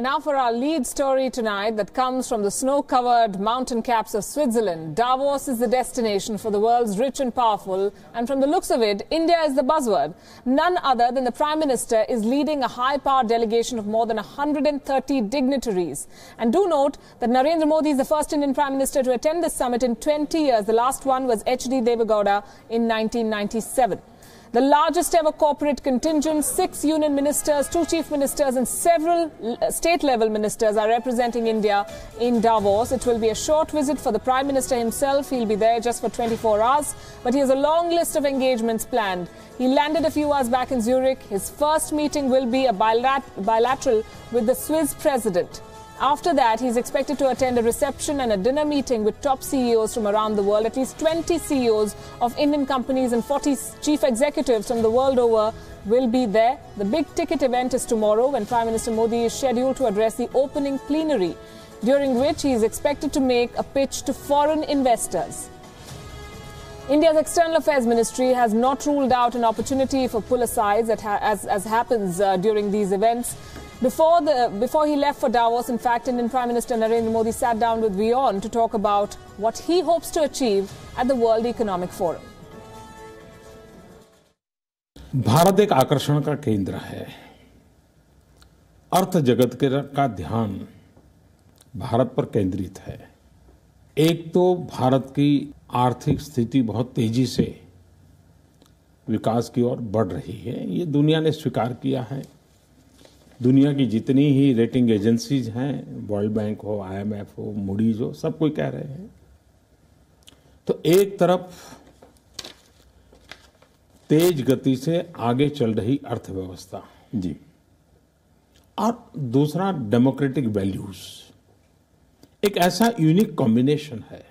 now for our lead story tonight that comes from the snow-covered mountain caps of Switzerland. Davos is the destination for the world's rich and powerful, and from the looks of it, India is the buzzword. None other than the Prime Minister is leading a high-powered delegation of more than 130 dignitaries. And do note that Narendra Modi is the first Indian Prime Minister to attend this summit in 20 years. The last one was H.D. Deve Gowda in 1997. The largest ever corporate contingent, 6 union ministers, 2 chief ministers and several state-level ministers are representing India in Davos. It will be a short visit for the Prime Minister himself. He'll be there just for 24 hours, but he has a long list of engagements planned. He landed a few hours back in Zurich. His first meeting will be a bilateral with the Swiss president. After that, he's expected to attend a reception and a dinner meeting with top CEOs from around the world. At least 20 CEOs of Indian companies and 40 chief executives from the world over will be there. The big ticket event is tomorrow, when Prime Minister Modi is scheduled to address the opening plenary, during which he is expected to make a pitch to foreign investors. India's External Affairs Ministry has not ruled out an opportunity for pull-asides as happens during these events. Before he left for Davos, in fact, Indian Prime Minister Narendra Modi sat down with WION to talk about what he hopes to achieve at the World Economic Forum. Bharat एक आकर्षण का केंद्र है। अर्थ जगत का ध्यान भारत पर केंद्रित है। एक तो भारत की आर्थिक स्थिति बहुत तेजी से विकास की ओर बढ़ रही है। ये दुनिया ने स्वीकार किया है। दुनिया की जितनी ही रेटिंग एजेंसीज हैं, वर्ल्ड बैंक हो, IMF हो, मूडीज हो, सब कोई कह रहे हैं। तो एक तरफ तेज गति से आगे चल रही अर्थव्यवस्था जी, और दूसरा डेमोक्रेटिक वैल्यूज, एक ऐसा यूनिक कॉम्बिनेशन है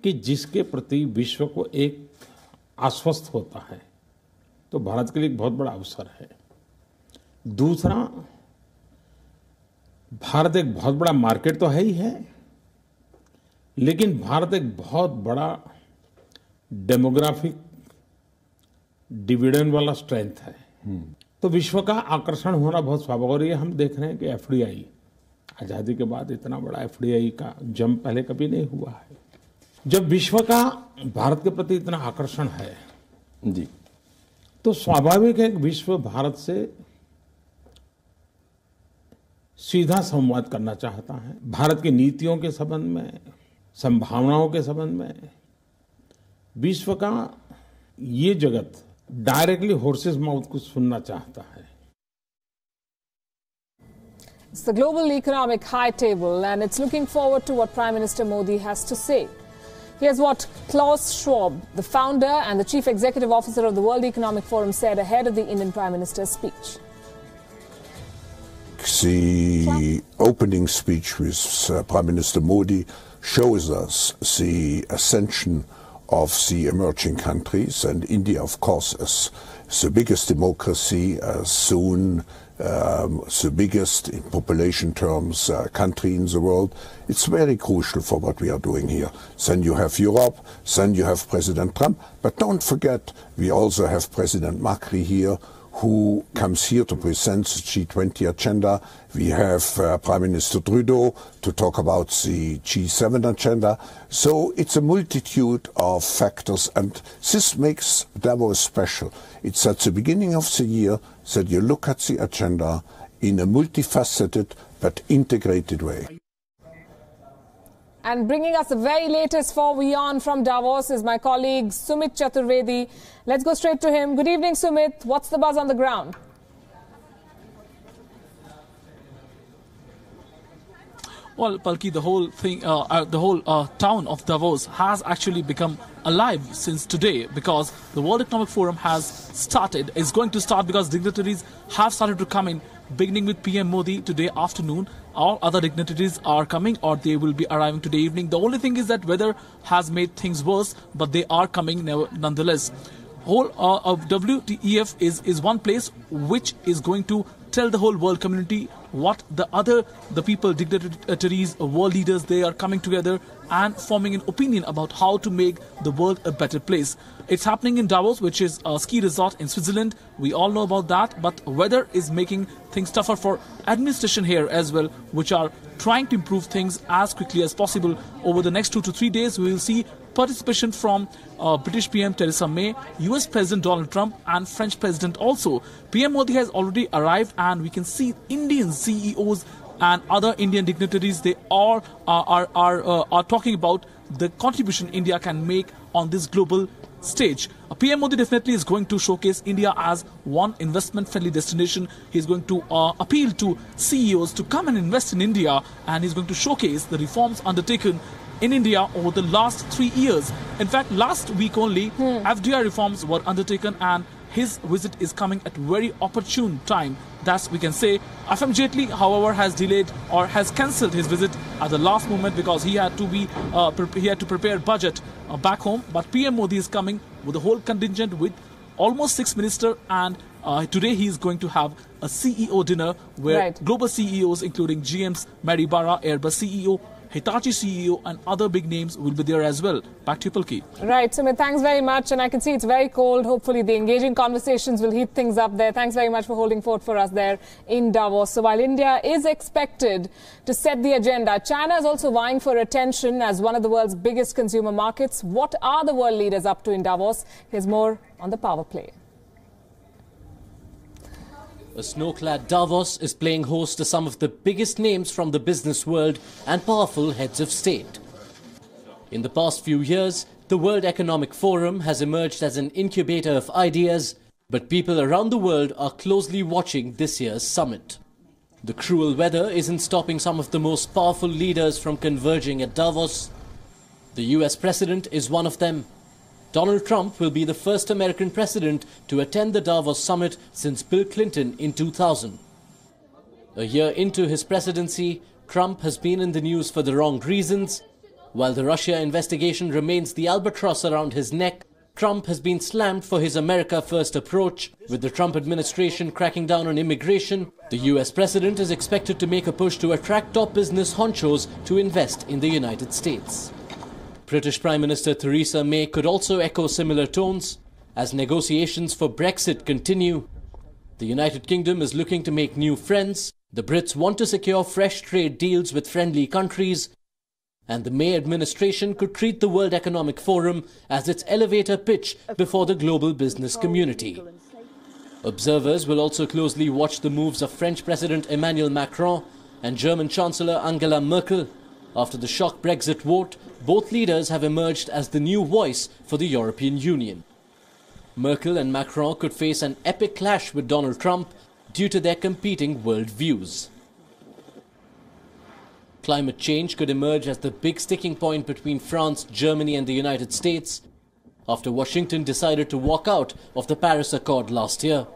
कि जिसके प्रति विश्व को एक आश्वस्त होता है। तो भारत के लिए एक बहुत बड़ा अवसर है। दूसरा, भारत एक बहुत बड़ा मार्केट तो है ही है, लेकिन भारत एक बहुत बड़ा डेमोग्राफिक डिविडेंड वाला स्ट्रेंथ है। तो विश्व का आकर्षण होना बहुत स्वाभाविक। और ये हम देख रहे हैं कि FDI आजादी के बाद इतना बड़ा FDI का जंप पहले कभी नहीं हुआ है। जब विश्व का भारत के प्रति इतना आकर्षण है जी, तो स्वाभाविक है कि विश्व भारत से सीधा संवाद करना चाहता है। भारत की नीतियों के संबंध में, संभावनाओं के संबंध में विश्व का ये जगत डायरेक्टली हॉर्सेस माउथ को सुनना चाहता है। It's the global economic high table, and it's looking forward to what Prime Minister Modi has to say. Here's what Klaus Schwab, the founder and the chief executive officer of the World Economic Forum, said ahead of the Indian Prime Minister's speech. The opening speech with Prime Minister Modi shows us the ascension of the emerging countries, and India, of course, as the biggest democracy, soon the biggest in population terms country in the world. It's very crucial for what we are doing here. Then you have Europe, then you have President Trump, but don't forget we also have President Macri here, who comes here to present the G20 agenda. We have Prime Minister Trudeau to talk about the G7 agenda. So it's a multitude of factors, and this makes Davos special. It's at the beginning of the year that you look at the agenda in a multifaceted but integrated way. And bringing us the very latest for WION from Davos is my colleague Sumit Chaturvedi. Let's go straight to him. Good evening, Sumit. What's the buzz on the ground? Well, Palki, the whole thing, town of Davos has actually become alive since today, because the World Economic Forum is going to start because dignitaries have started to come in, beginning with PM Modi today afternoon. All other dignitaries are coming, or they will be arriving today evening. The only thing is that weather has made things worse, but they are coming nonetheless. Whole of WTEF is one place which is going to tell the whole world community what the people, dignitaries, world leaders, they are coming together and forming an opinion about how to make the world a better place. It's happening in Davos, which is a ski resort in Switzerland. We all know about that, but weather is making things tougher for administration here as well, which are trying to improve things as quickly as possible. Over the next 2 to 3 days, we will see participation from British PM Theresa May, US President Donald Trump and French President also. PM Modi has already arrived, and we can see Indian CEOs and other Indian dignitaries. They all are talking about the contribution India can make on this global stage. PM Modi definitely is going to showcase India as one investment-friendly destination. He's going to appeal to CEOs to come and invest in India, and he's going to showcase the reforms undertaken in India over the last 3 years. In fact, last week only, FDI reforms were undertaken, and his visit is coming at very opportune time. That's we can say. FM Jaitley, however, has delayed or has cancelled his visit at the last moment because he had to prepare budget back home. But PM Modi is coming with a whole contingent with almost 6 ministers, and today he is going to have a CEO dinner where global CEOs including GM's Mary Barra, Airbus CEO, Hitachi CEO and other big names will be there as well. Back to you, Palki. Right, Sumit, thanks very much. And I can see it's very cold. Hopefully the engaging conversations will heat things up there. Thanks very much for holding fort for us there in Davos. So while India is expected to set the agenda, China is also vying for attention as one of the world's biggest consumer markets. What are the world leaders up to in Davos? Here's more on the power play. A snow-clad Davos is playing host to some of the biggest names from the business world and powerful heads of state. In the past few years, the World Economic Forum has emerged as an incubator of ideas, but people around the world are closely watching this year's summit. The cruel weather isn't stopping some of the most powerful leaders from converging at Davos. The US president is one of them. Donald Trump will be the first American president to attend the Davos summit since Bill Clinton in 2000. A year into his presidency, Trump has been in the news for the wrong reasons. While the Russia investigation remains the albatross around his neck, Trump has been slammed for his America First approach. With the Trump administration cracking down on immigration, the US president is expected to make a push to attract top business honchos to invest in the United States. British Prime Minister Theresa May could also echo similar tones. As negotiations for Brexit continue, the United Kingdom is looking to make new friends. The Brits want to secure fresh trade deals with friendly countries. And the May administration could treat the World Economic Forum as its elevator pitch before the global business community. Observers will also closely watch the moves of French President Emmanuel Macron and German Chancellor Angela Merkel. After the shock Brexit vote, both leaders have emerged as the new voice for the European Union. Merkel and Macron could face an epic clash with Donald Trump due to their competing worldviews. Climate change could emerge as the big sticking point between France, Germany and the United States after Washington decided to walk out of the Paris Accord last year.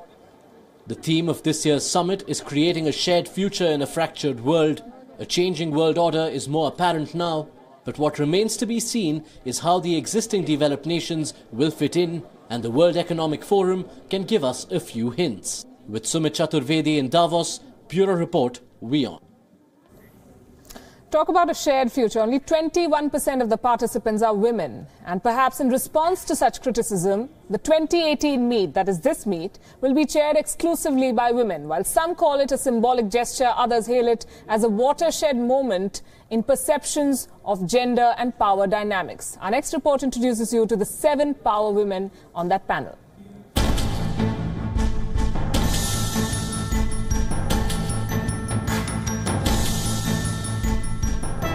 The theme of this year's summit is creating a shared future in a fractured world. A changing world order is more apparent now, but what remains to be seen is how the existing developed nations will fit in, and the World Economic Forum can give us a few hints. With Sumit Chaturvedi in Davos, Bureau Report, WION. Talk about a shared future. Only 21% of the participants are women. And perhaps in response to such criticism, the 2018 meet, that is this meet, will be chaired exclusively by women. While some call it a symbolic gesture, others hail it as a watershed moment in perceptions of gender and power dynamics. Our next report introduces you to the 7 power women on that panel.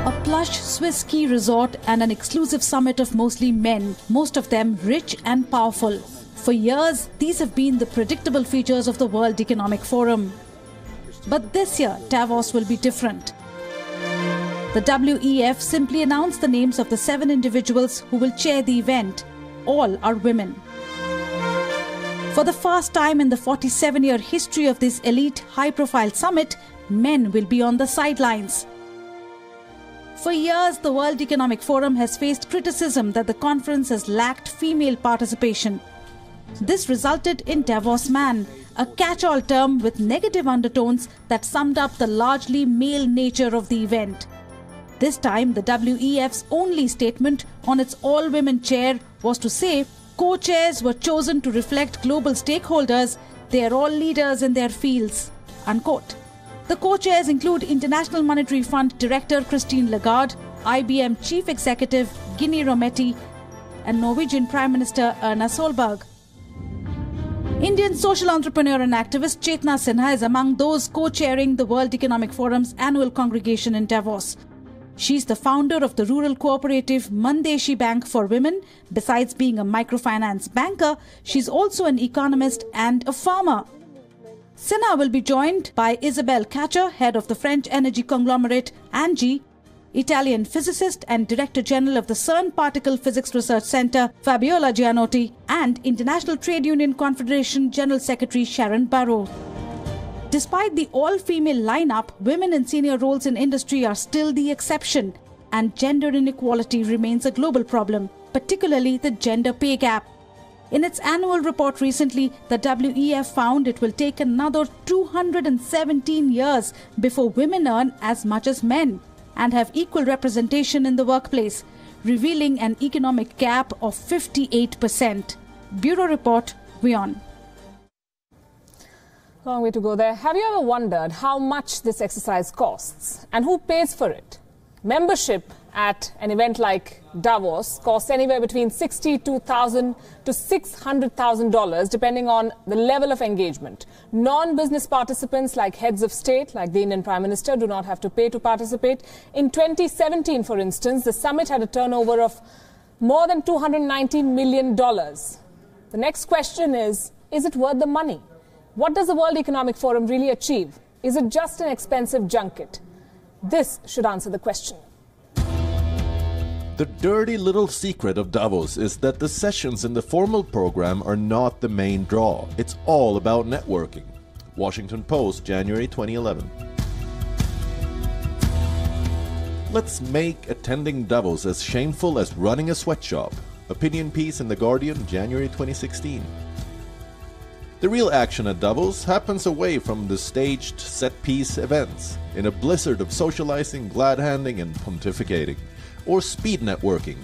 A plush Swiss ski resort and an exclusive summit of mostly men, most of them rich and powerful. For years, these have been the predictable features of the World Economic Forum. But this year, Davos will be different. The WEF simply announced the names of the 7 individuals who will chair the event. All are women. For the first time in the 47-year history of this elite, high-profile summit, men will be on the sidelines. For years, the World Economic Forum has faced criticism that the conference has lacked female participation. This resulted in Davos Man, a catch-all term with negative undertones that summed up the largely male nature of the event. This time, the WEF's only statement on its all-women chair was to say co-chairs were chosen to reflect global stakeholders. They are all leaders in their fields, unquote. The co-chairs include International Monetary Fund Director Christine Lagarde, IBM Chief Executive Ginni Rometty, and Norwegian Prime Minister Erna Solberg. Indian social entrepreneur and activist Chetna Sinha is among those co-chairing the World Economic Forum's annual congregation in Davos. She's the founder of the rural cooperative Mandeshi Bank for Women. Besides being a microfinance banker, she's also an economist and a farmer. Sinha will be joined by Isabelle Catcher, head of the French energy conglomerate Engie, Italian physicist and Director General of the CERN Particle Physics Research Center, Fabiola Gianotti, and International Trade Union Confederation General Secretary Sharon Barrow. Despite the all-female lineup, women in senior roles in industry are still the exception, and gender inequality remains a global problem, particularly the gender pay gap. In its annual report recently, the WEF found it will take another 217 years before women earn as much as men and have equal representation in the workplace, revealing an economic gap of 58%. Bureau Report, WION. Long way to go there. Have you ever wondered how much this exercise costs and who pays for it? Membership at an event like Davos costs anywhere between $62,000 to $600,000 depending on the level of engagement. Non-business participants like heads of state, like the Indian Prime Minister, do not have to pay to participate. In 2017, for instance, the summit had a turnover of more than $290 million. The next question is it worth the money? What does the World Economic Forum really achieve? Is it just an expensive junket? This should answer the question. The dirty little secret of Davos is that the sessions in the formal program are not the main draw. It's all about networking. Washington Post, January 2011. Let's make attending Davos as shameful as running a sweatshop. Opinion piece in The Guardian, January 2016. The real action at Davos happens away from the staged set-piece events, in a blizzard of socializing, glad-handing and pontificating, or speed networking,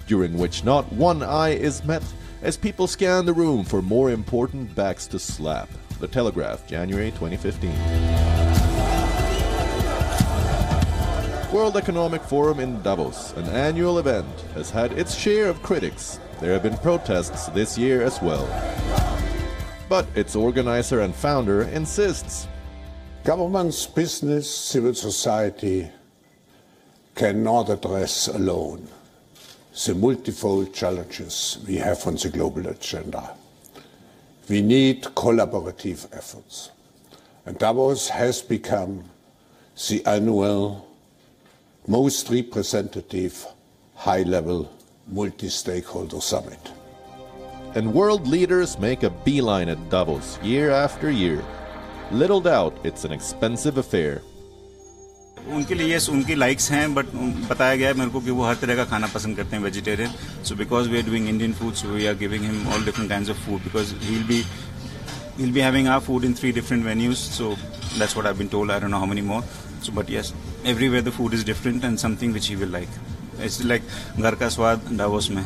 during which not one eye is met as people scan the room for more important backs to slap. The Telegraph, January 2015. World Economic Forum in Davos, an annual event, has had its share of critics. There have been protests this year as well. But its organizer and founder insists. Governments, business, civil society cannot address alone the multifold challenges we have on the global agenda. We need collaborative efforts. And Davos has become the annual, most representative, high-level, multi-stakeholder summit. And world leaders make a beeline at Davos year after year. Little doubt it's an expensive affair. उनके लिए उनकी likes हैं but बताया गया है मेरे को कि वो हर तरह का खाना पसंद करते हैं vegetarian so because we are doing Indian food so we are giving him all different kinds of food because he'll be having our food in 3 different venues so that's what I've been told. I don't know how many more so but yes everywhere the food is different and something which he will like. It's like घर का स्वाद Davos में.